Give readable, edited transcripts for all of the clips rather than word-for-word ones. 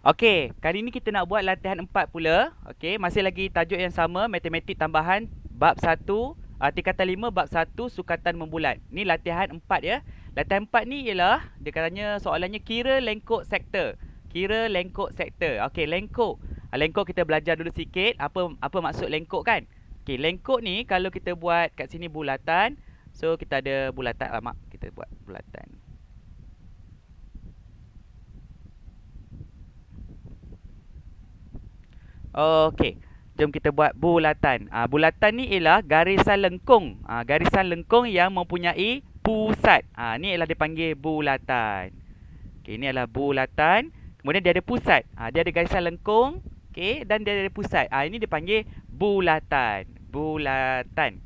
Okey, kali ni kita nak buat latihan 4 pula. Okey, masih lagi tajuk yang sama, matematik tambahan bab 1, tingkatan 5 bab 1 sukatan membulat. Ni latihan 4 ya. Latihan 4 ni ialah dia katanya soalannya kira lengkok sektor. Kira lengkok sektor. Okey, lengkok. Lengkok kita belajar dulu sikit apa maksud lengkok kan? Okey, lengkok ni kalau kita buat kat sini bulatan. So kita ada bulatan kita buat bulatan. Okey, jom kita buat bulatan. Bulatan ni ialah garisan lengkung. Garisan lengkung yang mempunyai pusat. Ni ialah dipanggil bulatan. Okey, ni adalah bulatan. Kemudian dia ada pusat. Dia ada garisan lengkung. Okey, dan dia ada pusat. Ini dipanggil bulatan. Bulatan.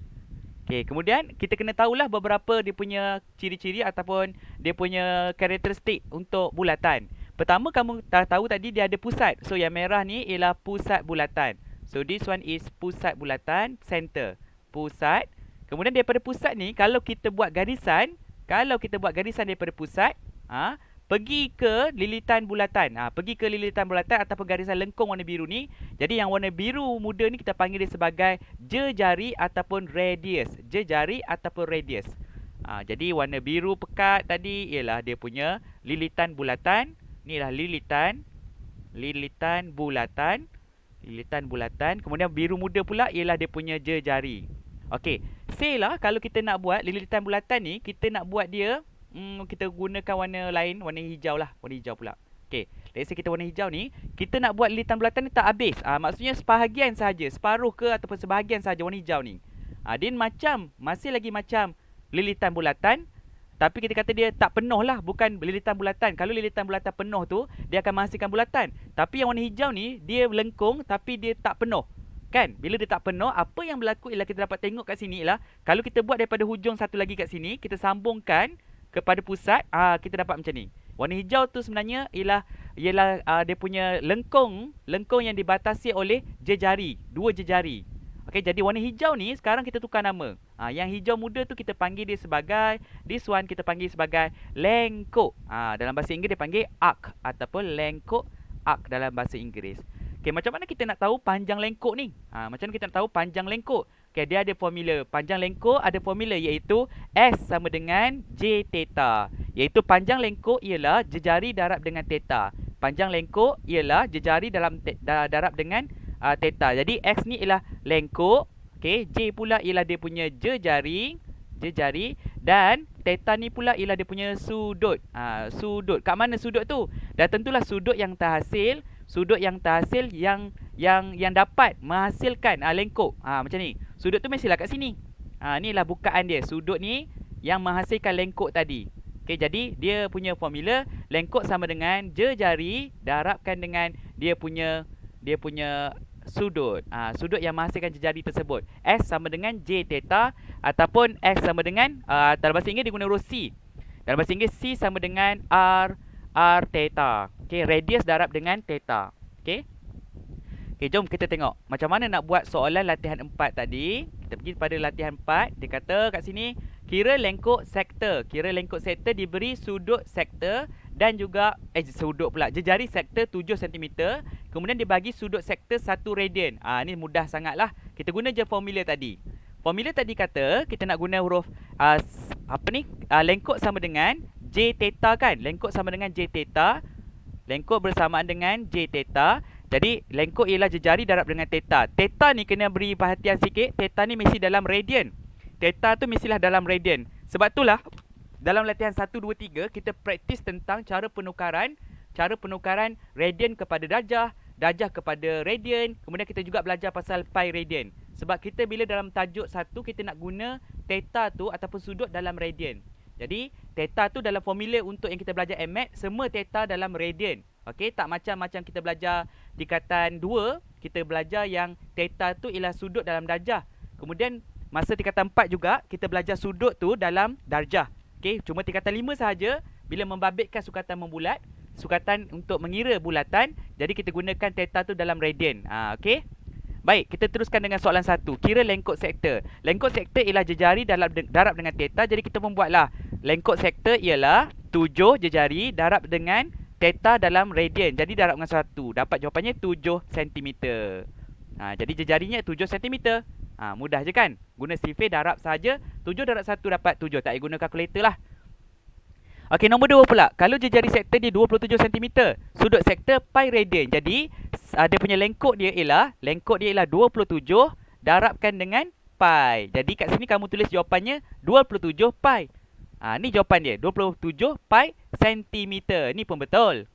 Okey, kemudian kita kena tahulah beberapa dia punya ciri-ciri ataupun dia punya karakteristik untuk bulatan. Pertama, kamu dah tahu tadi dia ada pusat. So yang merah ni ialah pusat bulatan. So this one is pusat bulatan, center. Pusat. Kemudian daripada pusat ni kalau kita buat garisan daripada pusat, pergi ke lilitan bulatan. Pergi ke lilitan bulatan ataupun garisan lengkung warna biru ni. Jadi yang warna biru muda ni kita panggil dia sebagai jejari ataupun radius. Jejari ataupun radius. Jadi warna biru pekat tadi ialah dia punya lilitan bulatan. Inilah lilitan bulatan. Lilitan bulatan. Kemudian biru muda pula ialah dia punya jejari. Okey, say lah kalau kita nak buat lilitan bulatan ni, kita nak buat dia kita gunakan warna lain, warna hijau lah, warna hijau pula. Okey, let's say kita warna hijau ni, kita nak buat lilitan bulatan ni tak habis. Maksudnya sebahagian saja, separuh ke ataupun sebahagian saja warna hijau ni. Dia masih lagi macam lilitan bulatan, tapi kita kata dia tak penuh lah, bukan lilitan bulatan. Kalau lilitan bulatan penuh tu, dia akan menghasilkan bulatan. Tapi yang warna hijau ni, dia lengkung tapi dia tak penuh. Kan? Bila dia tak penuh, apa yang berlaku ialah kita dapat tengok kat sini ialah kalau kita buat daripada hujung satu lagi kat sini, kita sambungkan kepada pusat, kita dapat macam ni. Warna hijau tu sebenarnya ialah dia punya lengkung yang dibatasi oleh jejari, dua jejari. Okey, jadi warna hijau ni sekarang kita tukar nama. Yang hijau muda tu kita panggil dia sebagai, this one kita panggil sebagai lengkok. Dalam bahasa Inggeris dia panggil arc ataupun lengkok, arc dalam bahasa Inggeris. Okey, macam mana kita nak tahu panjang lengkok ni? Macam mana kita nak tahu panjang lengkok? Okey, dia ada formula. Panjang lengkok ada formula iaitu S sama dengan J theta. Iaitu panjang lengkok ialah jejari darab dengan theta. Panjang lengkok ialah jejari darab dengan theta. Jadi X ni ialah lengkok. Okey, J pula ialah dia punya jejari. Dan theta ni pula ialah dia punya sudut. Sudut. Kat mana sudut tu? Dan tentulah sudut yang terhasil. Sudut yang terhasil yang dapat menghasilkan lengkok. Macam ni. Sudut tu mestilah kat sini. Inilah bukaan dia. Sudut ni yang menghasilkan lengkok tadi. Okey, jadi dia punya formula lengkok sama dengan jejari darabkan dengan dia punya sudut. Sudut yang menghasilkan jejari tersebut. S sama dengan J theta ataupun X sama dengan dalam bahasa Inggeris dia guna huruf C. Dalam bahasa Inggeris C sama dengan R theta. Okey, radius darab dengan theta. Okey. Okey, jom kita tengok macam mana nak buat soalan latihan 4 tadi. Kita pergi pada latihan 4. Dia kata kat sini kira lengkok sektor. Kira lengkok sektor diberi sudut sektor dan juga jejari sektor 7 cm. Kemudian dibagi sudut sektor 1 radian. Ni mudah sangatlah. Kita guna je formula tadi. Formula tadi kata kita nak guna huruf lengkok sama dengan J theta kan? Lengkok sama dengan J theta. Lengkok bersamaan dengan J theta. Jadi lengkok ialah jejari darab dengan theta. Theta ni kena beri perhatian sikit. Theta ni mesti dalam radian. Theta tu mestilah dalam radian. Sebab itulah dalam latihan 1, 2, 3 kita praktis tentang cara penukaran radian kepada darjah, darjah kepada radian. Kemudian kita juga belajar pasal pi radian. Sebab kita bila dalam tajuk 1 kita nak guna theta tu ataupun sudut dalam radian. Jadi theta tu dalam formula untuk yang kita belajar MAT semua theta dalam radian. Okey, tak macam kita belajar tingkatan 2, kita belajar yang theta tu ialah sudut dalam darjah. Kemudian masa tingkatan 4 juga kita belajar sudut tu dalam darjah. Okey, cuma tingkatan 5 sahaja bila membabitkan sukatan membulat, sukatan untuk mengira bulatan, jadi kita gunakan theta tu dalam radian. Okey. Baik, kita teruskan dengan soalan 1. Kira lengkok sektor. Lengkok sektor ialah jejari darab dengan theta. Jadi kita membuatlah lengkok sektor ialah 7 jejari darab dengan theta dalam radian. Jadi darab dengan 1. Dapat jawapannya 7 cm. Jadi jejarinya 7 cm. Mudah je kan? Guna sifir darab saja. 7 darab 1 dapat 7. Tak payah guna kalkulator lah. Okey, nombor 2 pula. Kalau jejari sektor dia 27 cm, sudut sektor pi radian. Jadi, dia punya lengkok dia ialah 27 darabkan dengan pi. Jadi, kat sini kamu tulis jawapannya 27 pi. Ni jawapan dia, 27 pi cm. Ni pun betul.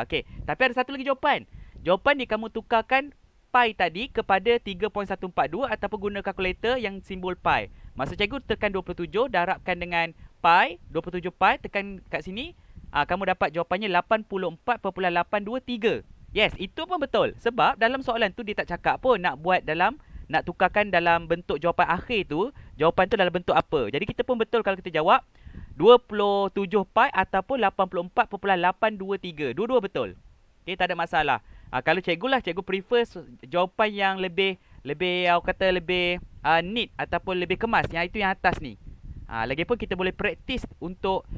Okey, tapi ada satu lagi jawapan. Jawapan ni kamu tukarkan pi tadi kepada 3.142 ataupun guna kalkulator yang simbol pi. Maksud cikgu tekan 27 darabkan dengan pi, 27 pi, tekan kat sini, kamu dapat jawapannya 84.823. Yes, itu pun betul. Sebab dalam soalan tu dia tak cakap pun nak tukarkan dalam bentuk jawapan akhir tu, jawapan tu dalam bentuk apa. Jadi kita pun betul kalau kita jawab 27 pi ataupun 84.823. Dua-dua betul. Okay, tak ada masalah. Kalau cikgu prefer jawapan yang lebih neat ataupun lebih kemas. Yang itu yang atas ni. Lagipun kita boleh praktis untuk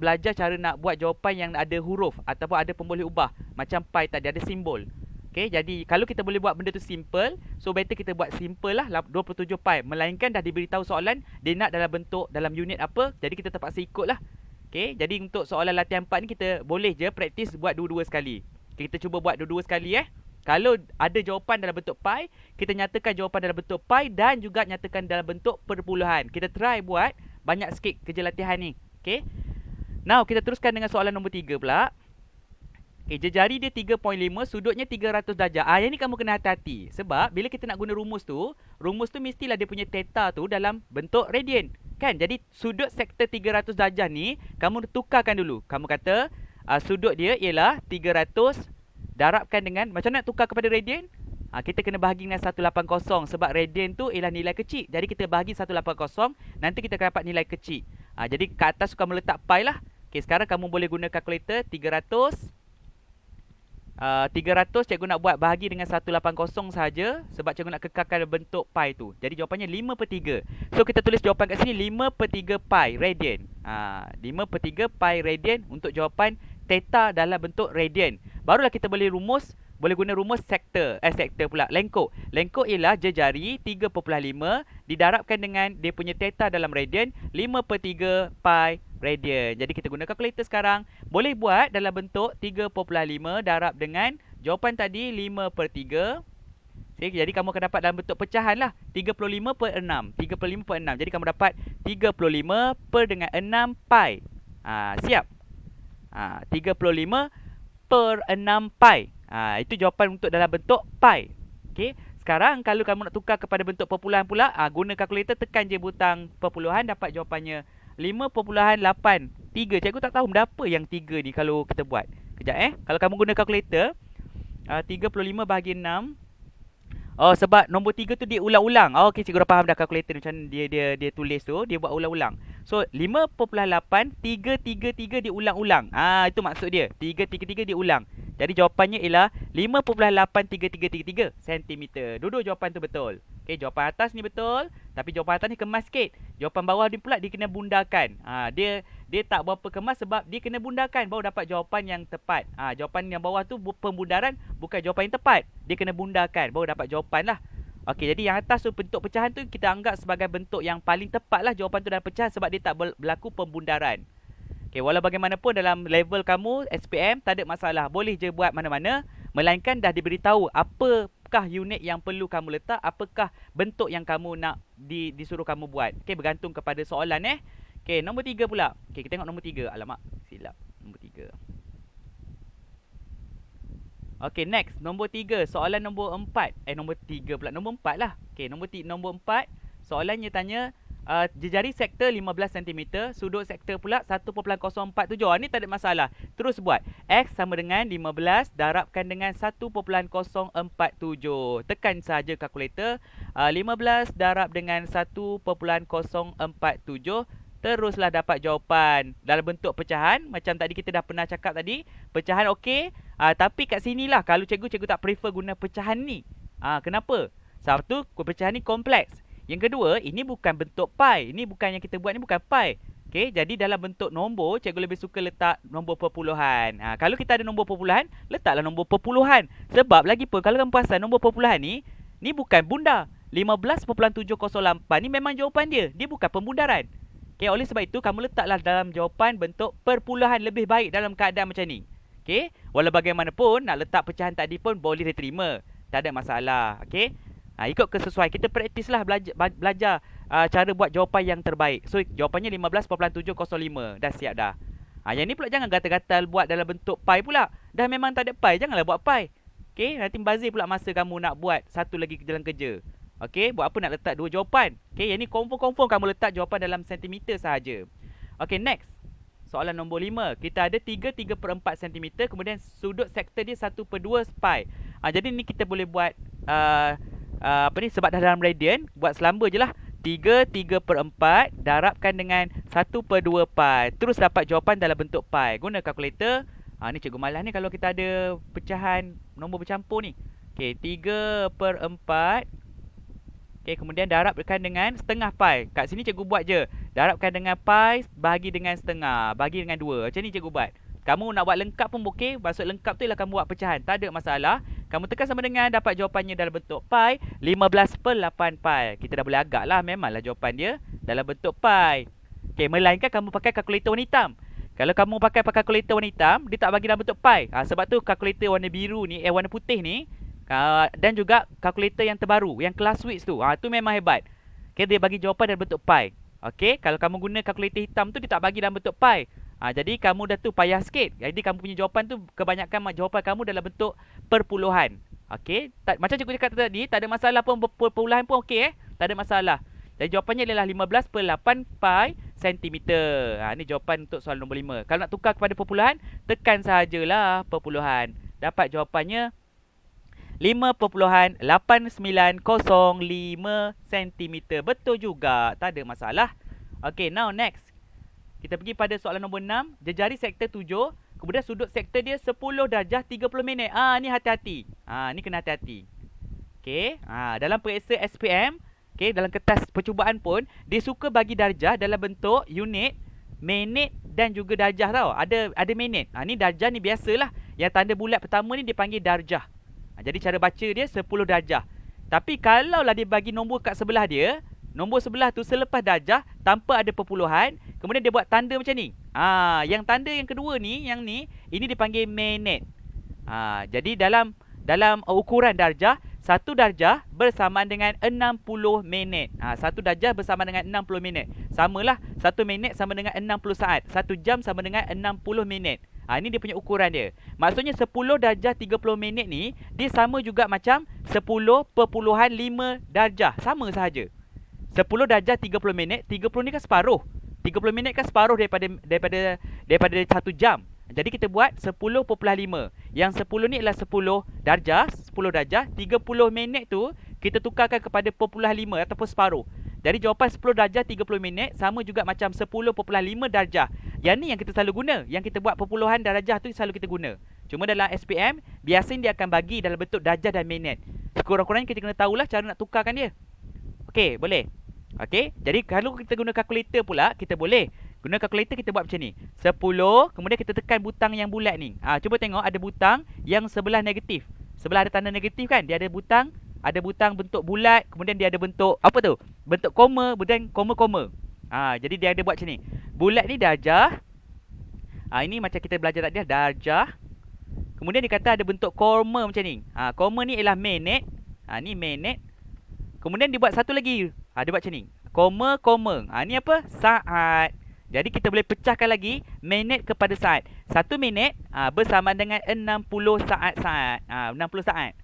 belajar cara nak buat jawapan yang ada huruf ataupun ada pemboleh ubah. Macam pi tadi ada simbol. Okay, jadi kalau kita boleh buat benda tu simple, so better kita buat simple lah 27 pi. Melainkan dah diberitahu soalan, dia nak dalam unit apa, jadi kita terpaksa ikut lah. Okay, jadi untuk soalan latihan 4 ni kita boleh je praktis buat dua-dua sekali. Okay, kita cuba buat dua-dua sekali Kalau ada jawapan dalam bentuk pi, kita nyatakan jawapan dalam bentuk pi dan juga nyatakan dalam bentuk perpuluhan. Kita try buat banyak sikit kerja latihan ni. Okay. Now, kita teruskan dengan soalan nombor 3 pula. Okay, jejari dia 3.5, sudutnya 300 darjah. Yang ni kamu kena hati-hati. Sebab bila kita nak guna rumus tu mestilah dia punya theta tu dalam bentuk radian. Kan? Jadi, sudut sektor 300 darjah ni, kamu tukarkan dulu. Kamu kata, sudut dia ialah 300 darabkan dengan, macam mana nak tukar kepada radian? Kita kena bahagi dengan 180 sebab radian tu ialah nilai kecil. Jadi kita bahagi 180, nanti kita akan dapat nilai kecil. Jadi kat atas kamu letak pi lah. Okay, sekarang kamu boleh guna kalkulator 300 cikgu nak buat bahagi dengan 180 saja sebab cikgu nak kekalkan bentuk pi tu. Jadi jawapannya 5/3. So kita tulis jawapan kat sini 5/3 pi radian. 5/3 pi radian untuk jawapan theta dalam bentuk radian. Barulah kita boleh guna rumus sektor pula, lengkok. Lengkok ialah jejari 3.5 didarabkan dengan dia punya theta dalam radian 5/3 pi radian. Jadi kita guna kalkulator sekarang. Boleh buat dalam bentuk 3.5 darab dengan jawapan tadi 5/3. Jadi kamu akan dapat dalam bentuk pecahan lah. 35/6. 35/6. Jadi kamu dapat 35 per dengan 6 pi. Siap? 35 per 6 pi. Itu jawapan untuk dalam bentuk pi. Okey. Sekarang kalau kamu nak tukar kepada bentuk perpuluhan pula, guna kalkulator, tekan je butang perpuluhan, dapat jawapannya 5.83. Cikgu tak tahu berapa yang 3 ni kalau kita buat. Kejap Kalau kamu guna kalkulator, 35 bahagi 6. Sebab nombor 3 tu dia ulang-ulang. Okey, cikgu dah faham dah kalkulator macam dia tulis tu, dia buat ulang-ulang. So 5.8 333 diulang-ulang. Itu maksud dia. 333 diulang. Jadi jawapannya ialah 5.83333 cm. Dua-dua jawapan tu betul. Okey, jawapan atas ni betul, tapi jawapan atas ni kemas sikit. Jawapan bawah ni pula dia kena bundarkan. Dia tak berapa kemas sebab dia kena bundarkan baru dapat jawapan yang tepat. Jawapan yang bawah tu pembundaran, bukan jawapan yang tepat. Dia kena bundarkan baru dapat jawapan lah. Okey, jadi yang atas tu bentuk pecahan tu kita anggap sebagai bentuk yang paling tepat lah jawapan tu dalam pecahan sebab dia tak berlaku pembundaran. Okey, walau bagaimanapun dalam level kamu SPM tak ada masalah. Boleh je buat mana-mana, melainkan dah diberitahu apakah unit yang perlu kamu letak, apakah bentuk yang kamu nak disuruh kamu buat. Okey, bergantung kepada soalan Okey, nombor 3 pula. Okey, kita tengok nombor 3. Alamak, silap. Nombor 3. Okey, next. Nombor 3. Soalan nombor 4. Nombor 3 pula. Nombor 4 lah. Okey, nombor 4. Soalannya tanya, jejari sektor 15 cm, sudut sektor pula 1.047. Ni tak ada masalah. Terus buat. X sama dengan 15 darabkan dengan 1.047. Tekan saja kalkulator. 15 darab dengan 1.047. Teruslah dapat jawapan dalam bentuk pecahan. Macam tadi kita dah pernah cakap tadi. Pecahan okey. Tapi kat sinilah kalau cikgu tak prefer guna pecahan ni. Kenapa? Satu, pecahan ni kompleks. Yang kedua, ini bukan bentuk pi. Ini bukan yang kita buat ni bukan pi. Okey, jadi dalam bentuk nombor, cikgu lebih suka letak nombor perpuluhan. Kalau kita ada nombor perpuluhan, letaklah nombor perpuluhan. Sebab lagi pun, kalau kamu perasan nombor perpuluhan ni bukan bundar. 15.708 ni memang jawapan dia. Dia bukan pembundaran. Okey, oleh sebab itu, kamu letaklah dalam jawapan bentuk perpuluhan lebih baik dalam keadaan macam ni. Okey, walau bagaimanapun, nak letak pecahan tadi pun boleh diterima. Tak ada masalah. Okey. Ikut kesesuaian. Kita praktislah belajar cara buat jawapan yang terbaik. So, jawapannya 15.705. Dah siap dah. Yang ni pula jangan gatal-gatal buat dalam bentuk pi pula. Dah memang tak ada pi, janganlah buat pi. Okey, nanti bazir pula masa kamu nak buat satu lagi jalan kerja. Okey, buat apa nak letak dua jawapan? Okey, yang ni confirm kamu letak jawapan dalam sentimeter sahaja. Okey, next. Soalan nombor 5. Kita ada 3/4 cm. Kemudian sudut sektor dia 1/2 pi. Jadi ni kita boleh buat sebab dah dalam radian, buat selamba je lah. 3/4 darabkan dengan 1/2 pi. Terus dapat jawapan dalam bentuk pi. Guna kalkulator. Ni cikgu malas ni kalau kita ada pecahan nombor bercampur ni. Okey, 3/4. Okey, kemudian darabkan dengan setengah pi. Kat sini cikgu buat je. Darabkan dengan pi bahagi dengan setengah. Bahagi dengan 2. Macam ni cikgu buat. Kamu nak buat lengkap pun okey. Maksud lengkap tu ialah kamu buat pecahan. Tak ada masalah. Kamu tekan sama dengan dapat jawapannya dalam bentuk pi. 15/8 pi. Kita dah boleh agak lah. Memanglah jawapan dia dalam bentuk pi. Okey, melainkan kamu pakai kalkulator warna hitam. Kalau kamu pakai kalkulator warna hitam, dia tak bagi dalam bentuk pi. Sebab tu kalkulator warna biru ni, warna putih ni. Dan juga kalkulator yang terbaru, yang kelas switch tu. Tu memang hebat. Okay, dia bagi jawapan dalam bentuk pi. Okay, kalau kamu guna kalkulator hitam tu, dia tak bagi dalam bentuk pi. Jadi kamu dah tu payah sikit. Jadi kamu punya jawapan tu, kebanyakan jawapan kamu dalam bentuk perpuluhan. Okay, macam cikgu cakap tadi, tak ada masalah pun, perpuluhan pun okey tak ada masalah. Jadi jawapannya adalah 15/8 pi cm. Ni jawapan untuk soalan nombor 5. Kalau nak tukar kepada perpuluhan, tekan sahajalah perpuluhan. Dapat jawapannya 5.8905 cm. Betul juga. Tak ada masalah. Okay, now next. Kita pergi pada soalan nombor 6. Jejari sektor 7. Kemudian sudut sektor dia 10 darjah 30 minit. Ni hati-hati. Ni kena hati-hati. Okay. Dalam periksa SPM, okay, dalam kertas percubaan pun, dia suka bagi darjah dalam bentuk unit, minit dan juga darjah tau. Ada minit. Ni darjah ni biasalah. Yang tanda bulat pertama ni dipanggil darjah. Jadi cara baca dia 10 darjah. Tapi kalaulah dia bagi nombor kat sebelah dia, nombor sebelah tu selepas darjah tanpa ada perpuluhan, kemudian dia buat tanda macam ni. Yang tanda yang kedua ni, yang ni, ini dipanggil minit. Jadi dalam ukuran darjah, 1 darjah bersamaan dengan 60 minit. 1 darjah bersamaan dengan 60 minit. Samalah, 1 minit sama dengan 60 saat. 1 jam sama dengan 60 minit. Ini dia punya ukuran dia. Maksudnya 10 darjah 30 minit ni, dia sama juga macam 10.5 darjah. Sama sahaja. 10 darjah 30 minit, 30 ni kan separuh. 30 minit kan separuh daripada 1 jam. Jadi kita buat 10.5. Yang 10 ni adalah 10 darjah, 30 minit tu kita tukarkan kepada 0.5 ataupun separuh. Jadi jawapan 10 darjah 30 minit sama juga macam 10.5 darjah. Yang ni yang kita selalu guna. Yang kita buat perpuluhan darjah tu selalu kita guna. Cuma dalam SPM, biasanya dia akan bagi dalam bentuk darjah dan minit. Sekurang-kurangnya kita kena tahulah cara nak tukarkan dia. Okey, boleh. Okey, jadi kalau kita guna kalkulator pula, kita boleh. Guna kalkulator kita buat macam ni. 10, kemudian kita tekan butang yang bulat ni. Cuba tengok ada butang yang sebelah negatif. Sebelah ada tanda negatif kan? Dia ada butang bentuk bulat, kemudian dia ada bentuk apa tu? Bentuk koma dan koma-koma. Jadi dia ada buat macam ni. Bulat ni darjah. Ini macam kita belajar tadi, darjah. Kemudian dia kata ada bentuk koma macam ni. Koma ni ialah minit. Ni minit. Kemudian dia buat satu lagi. Dia buat macam ni. Koma-koma. Ni apa? Saat. Jadi kita boleh pecahkan lagi minit kepada saat. 1 minit bersama dengan 60 saat-saat. 60 saat.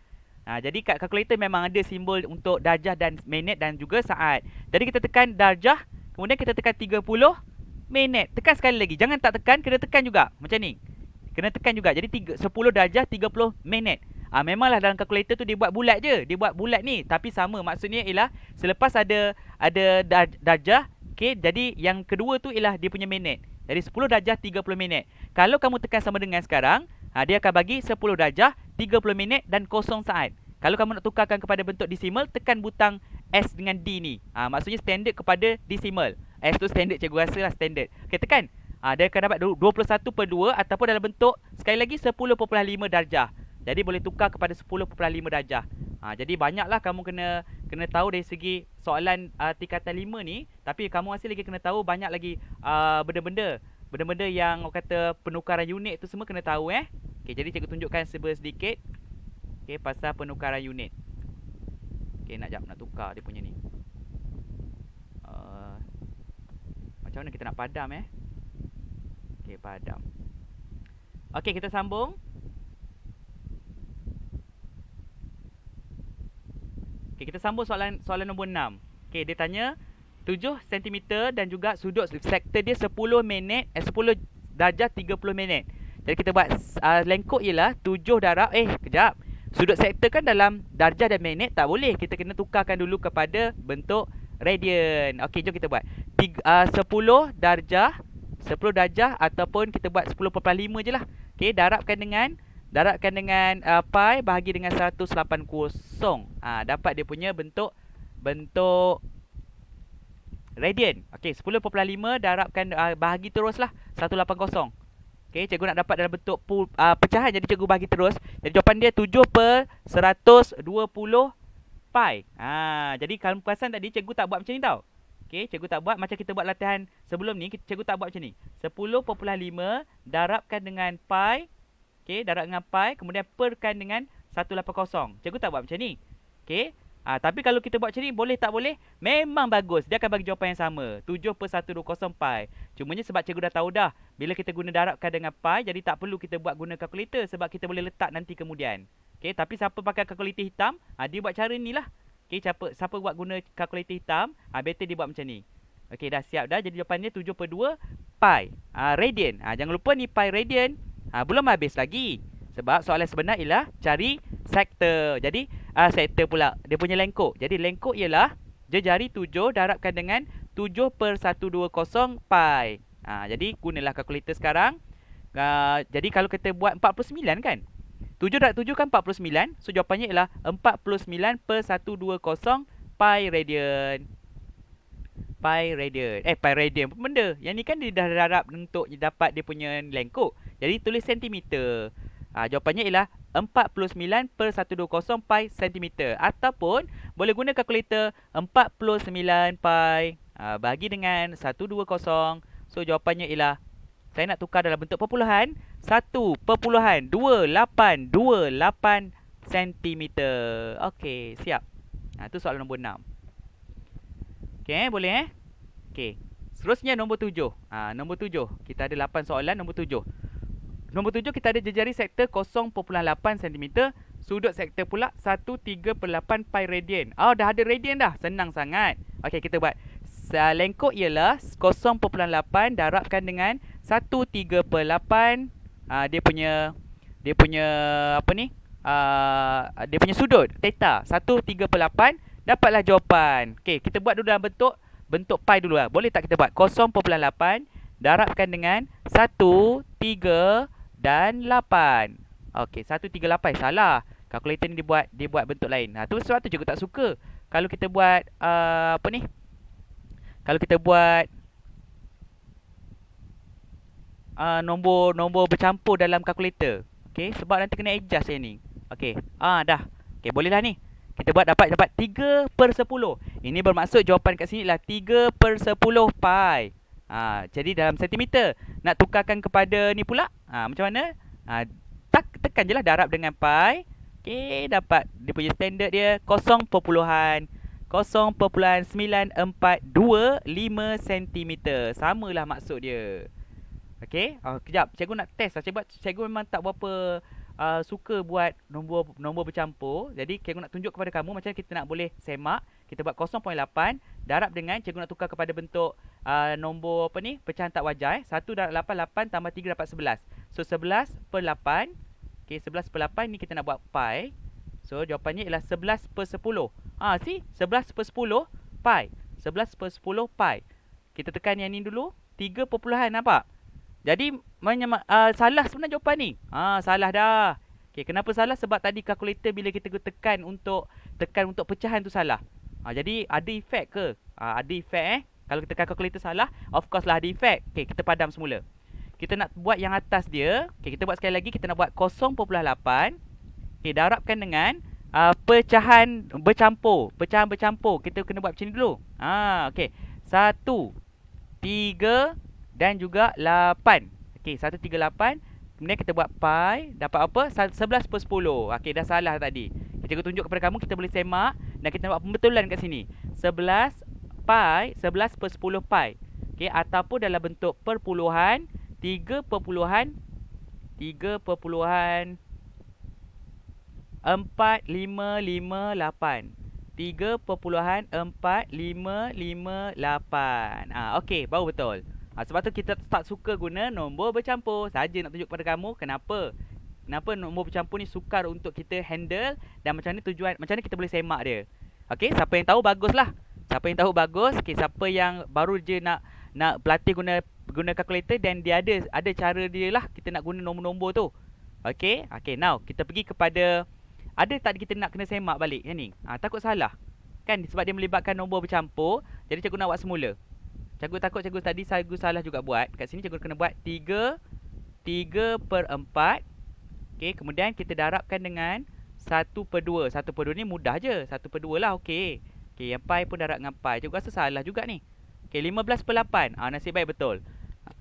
Jadi kat kalkulator memang ada simbol untuk darjah dan minit dan juga saat. Jadi kita tekan darjah, kemudian kita tekan 30 minit. Tekan sekali lagi. Jangan tak tekan, kena tekan juga. Macam ni. Kena tekan juga. Jadi 10 darjah 30 minit. Memanglah dalam kalkulator tu dia buat bulat je. Dia buat bulat ni. Tapi sama. Maksudnya ialah selepas ada darjah, okay, jadi yang kedua tu ialah dia punya minit. Jadi 10 darjah 30 minit. Kalau kamu tekan sama dengan sekarang, dia akan bagi 10 darjah 30 minit dan 0 saat. Kalau kamu nak tukarkan kepada bentuk desimal, tekan butang S dengan D ni. Maksudnya standard kepada decimal. S tu standard, cikgu rasa lah standard. Okey, tekan. Dia akan dapat 21/2 ataupun dalam bentuk sekali lagi 10.5 darjah. Jadi boleh tukar kepada 10.5 darjah. Jadi banyaklah kamu kena tahu dari segi soalan tingkatan 5 ni, tapi kamu masih lagi kena tahu banyak lagi benda-benda yang orang kata penukaran unit tu semua kena tahu Okey, jadi cikgu tunjukkan sedikit. Okey, pasal penukaran unit. Okey, nak tukar dia punya ni. Macam mana kita nak padam Okey, padam. Okey, kita sambung. Okey, kita sambung soalan nombor 6. Okey, dia tanya 7 cm dan juga sudut sektor dia 10 darjah 30 minit. Jadi kita buat lengkok ialah 7 darab kejap. Sudut sektor kan dalam darjah dan minit, tak boleh. Kita kena tukarkan dulu kepada bentuk radian. Okey, jom kita buat 10 darjah ataupun kita buat 10.5 je lah. Okey, darabkan dengan pi bahagi dengan 180. Dapat dia punya bentuk radian. Okey, 10.5 darabkan bahagi teruslah 180. Okey, cikgu nak dapat dalam bentuk pecahan, jadi cikgu bagi terus. Jadi jawapan dia 7/120 pi. Jadi kalau perasan tadi cikgu tak buat macam ni tau. Okey, cikgu tak buat macam kita buat latihan sebelum ni, cikgu tak buat macam ni. 10.5 darabkan dengan pi. Okey, darab dengan pi, kemudian perkan dengan 180. Cikgu tak buat macam ni. Okey. Tapi kalau kita buat macam ni, boleh tak boleh? Memang bagus. Dia akan bagi jawapan yang sama. 7/120 pi. Cumanya sebab cikgu dah tahu dah, bila kita guna darabkan dengan pi, jadi tak perlu kita buat guna kalkulator sebab kita boleh letak nanti kemudian. Okey, tapi siapa pakai kalkulator hitam, dia buat cara ni lah. Okey, siapa buat guna kalkulator hitam, better dia buat macam ni. Okey, dah siap dah. Jadi jawapannya 7/2 pi. Radian. Jangan lupa ni pi radian. Belum habis lagi. Sebab soalan sebenar ialah cari sektor. Jadi sektor pula dia punya lengkok. Jadi lengkok ialah jari 7 darabkan dengan 7/120 pi. Jadi gunalah kalkulator sekarang. Jadi kalau kita buat 49 kan, 7 darab 7 kan 49. So jawapannya ialah 49/120 pi radian. Pi radian. Pi radian apa benda? Yang ni kan dia dah darab untuk dapat dia punya lengkok. Jadi tulis sentimeter. Jawapannya ialah 49/120 pi cm. Ataupun boleh guna kalkulator 49 pi bagi dengan 120. So jawapannya ialah, saya nak tukar dalam bentuk perpuluhan, 1.2828 cm. Okey, siap. Itu soalan nombor 6. Okey, boleh Okey. Seterusnya nombor 7. Nombor 7. Kita ada 8 soalan nombor 7. Nombor 7 kita ada jejari sektor 0.8 cm. Sudut sektor pula 1/3/8 pi radian. Dah ada radian dah. Senang sangat. Okey, kita buat. Lengkok ialah 0.8 darabkan dengan 1/3/8 dia punya apa ni? Dia punya sudut theta 1/3/8, dapatlah jawapan. Okey, kita buat dulu dalam bentuk pi dulu lah. Boleh tak kita buat 0.8 darabkan dengan 1, 3 dan 8. Okey, 138 salah. Kalkulator ni dia buat bentuk lain. Tu sebab tu cikgu tak suka. Kalau kita buat apa ni? Kalau kita buat nombor bercampur dalam kalkulator. Okey, sebab nanti kena adjust yang ni. Okey. Dah. Okey, bolehlah ni. Kita buat dapat 3/10. Ini bermaksud jawapan kat sini ialah 3/10 pi. Jadi dalam sentimeter. Nak tukarkan kepada ni pula. Macam mana? Tekan je lah darab dengan pi. Okey, dapat dia punya standard dia 0.942 cm. Samalah maksud dia. Okey. Kejap, cikgu nak test lah. Cikgu memang tak berapa suka buat nombor bercampur. Jadi cikgu nak tunjuk kepada kamu macam kita nak boleh semak. Kita buat 0.8 darab dengan, cikgu nak tukar kepada bentuk nombor apa ni, pecahan tak wajar 1 darab 8 tambah 3 dapat 11. So 11/8. Okey, 11/8 ni kita nak buat pi. So jawapannya ialah 11/10. See? 11/10 pi. 11/10 pi. Kita tekan yang ni dulu. 3 perpuluhan, nampak? Jadi salah sebenarnya jawapan ni. Salah dah. Okey, kenapa salah? Sebab tadi kalkulator bila kita tekan untuk pecahan tu salah. Jadi ada efek ke? Ada efek Kalau kita kalkulator salah, of course lah ada efek. Okey, kita padam semula. Kita nak buat yang atas dia. Okey, kita buat sekali lagi. Kita nak buat 0.8. Okey, darabkan dengan pecahan bercampur. Pecahan bercampur. Kita kena buat macam ni dulu. Okey. 1, 3 dan juga 8. Okey, 1, 3, 8. Kemudian kita buat pi. Dapat apa? 11 per 10. Okey, dah salah tadi. Kita tunjuk kepada kamu. Kita boleh semak. Dan kita buat pembetulan kat sini. 11 pi. 11 per 10 pi. Okey, ataupun dalam bentuk perpuluhan. 3.458. 3.4558. Okey, baru betul. Sebab tu kita tak suka guna nombor bercampur. Saja nak tunjuk kepada kamu kenapa nombor bercampur ni sukar untuk kita handle dan macam ni macam ni kita boleh semak dia. Okey, siapa yang tahu baguslah. Siapa yang tahu bagus. Okey, siapa yang baru je nak berlatih guna kalkulator dan dia ada cara dia lah kita nak guna nombor-nombor tu. Okey, now kita pergi kepada ada tak kita nak kena semak balik yang ni? Takut salah. Kan sebab dia melibatkan nombor bercampur. Jadi cikgu nak buat semula. Cikgu takut tadi cikgu salah juga buat. Kat sini cikgu kena buat 3 per 4. Okey, kemudian kita darabkan dengan 1 per 2. 1 per 2 ni mudah je. 1 per 2 lah, okey. Okey, yang pi pun darab dengan pi. Cikgu rasa salah juga ni. Okey, 15 per 8. Nasib baik betul.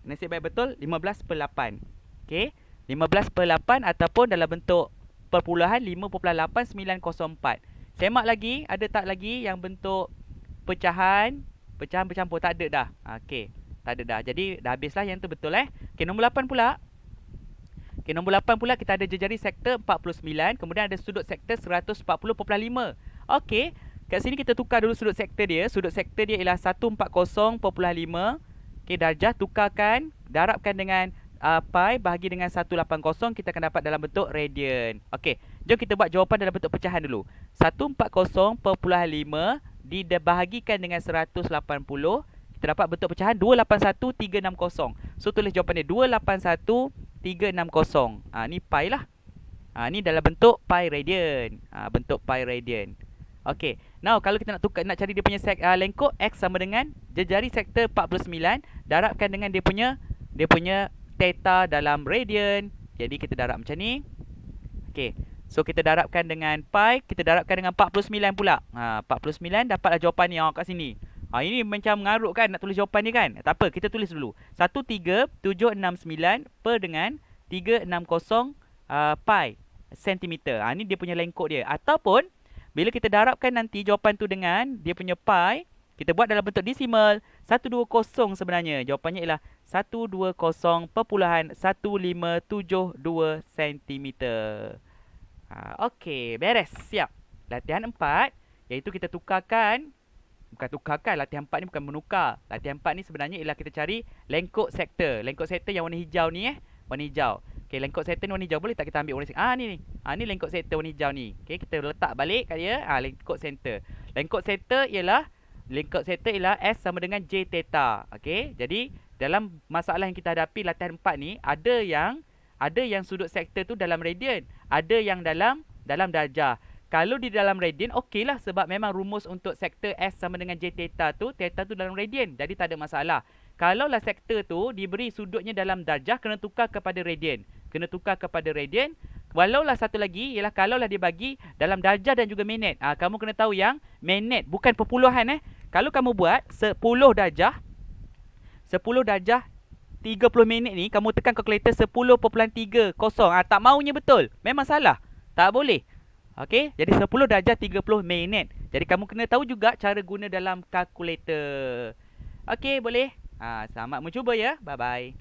Nasib baik betul 15 per 8. Okey, 15 per 8 ataupun dalam bentuk perpuluhan 5.8904. Semak lagi, ada tak lagi yang bentuk pecahan bercampur? Tak ada dah. Okey, tak ada dah. Jadi dah habislah yang tu betul Okey, nombor 8 pula. Okey, nombor 8 pula kita ada jejari sektor 49, kemudian ada sudut sektor 140.5. Okey, kat sini kita tukar dulu sudut sektor dia. Sudut sektor dia ialah 140.5. Okey, darjah tukarkan, darabkan dengan pi bahagi dengan 180, kita akan dapat dalam bentuk radian. Okey, jom kita buat jawapan dalam bentuk pecahan dulu. 140.5 dibahagikan dengan 180, kita dapat bentuk pecahan 281360. So tulis jawapan dia 281360. Ni pi lah. Ni dalam bentuk pi radian. Bentuk pi radian. Okey, now kalau kita nak cari dia punya lengkok, X sama dengan jejari sektor 49 darabkan dengan dia punya theta dalam radian. Jadi kita darab macam ni. Okey, so kita darabkan dengan pi, kita darabkan dengan 49 pula. 49 dapatlah jawapan ni kat sini. Ini macam mengarut kan nak tulis jawapan ni kan. Tak apa, kita tulis dulu. 13769 per dengan 360 pi sentimeter. Ni dia punya lengkok dia. Ataupun bila kita darabkan nanti jawapan tu dengan dia punya pi, kita buat dalam bentuk desimal. 120 sebenarnya. Jawapannya ialah 120.1572 cm. Okey, beres. Siap. Latihan 4, iaitu kita tukarkan. Bukan tukarkan, latihan 4 ni bukan menukar. Latihan 4 ni sebenarnya ialah kita cari lengkok sektor. Lengkok sektor yang warna hijau ni warna hijau. Okey, lengkok sektor ni warna hijau. Boleh tak kita ambil warna ni? Ni lengkok sektor warna hijau ni. Okey, kita letak balik kat dia. Lengkok center. Lengkok sektor ialah S sama dengan J theta. Okey, jadi dalam masalah yang kita hadapi latihan 4 ni, ada yang sudut sektor tu dalam radian, ada yang dalam darjah. Kalau di dalam radian, okeylah, sebab memang rumus untuk sektor S sama dengan J theta tu dalam radian. Jadi tak ada masalah. Kalaulah sektor tu diberi sudutnya dalam darjah, kena tukar kepada radian. Walaulah satu lagi ialah kalaulah dibagi dalam darjah dan juga minit. Kamu kena tahu yang minit bukan perpuluhan Kalau kamu buat 10 darjah 30 minit ni, kamu tekan kalkulator 10.30. Tak maunya betul. Memang salah. Tak boleh. Okey, jadi 10 darjah 30 minit. Jadi kamu kena tahu juga cara guna dalam kalkulator. Okey, boleh. Selamat mencuba ya. Bye bye.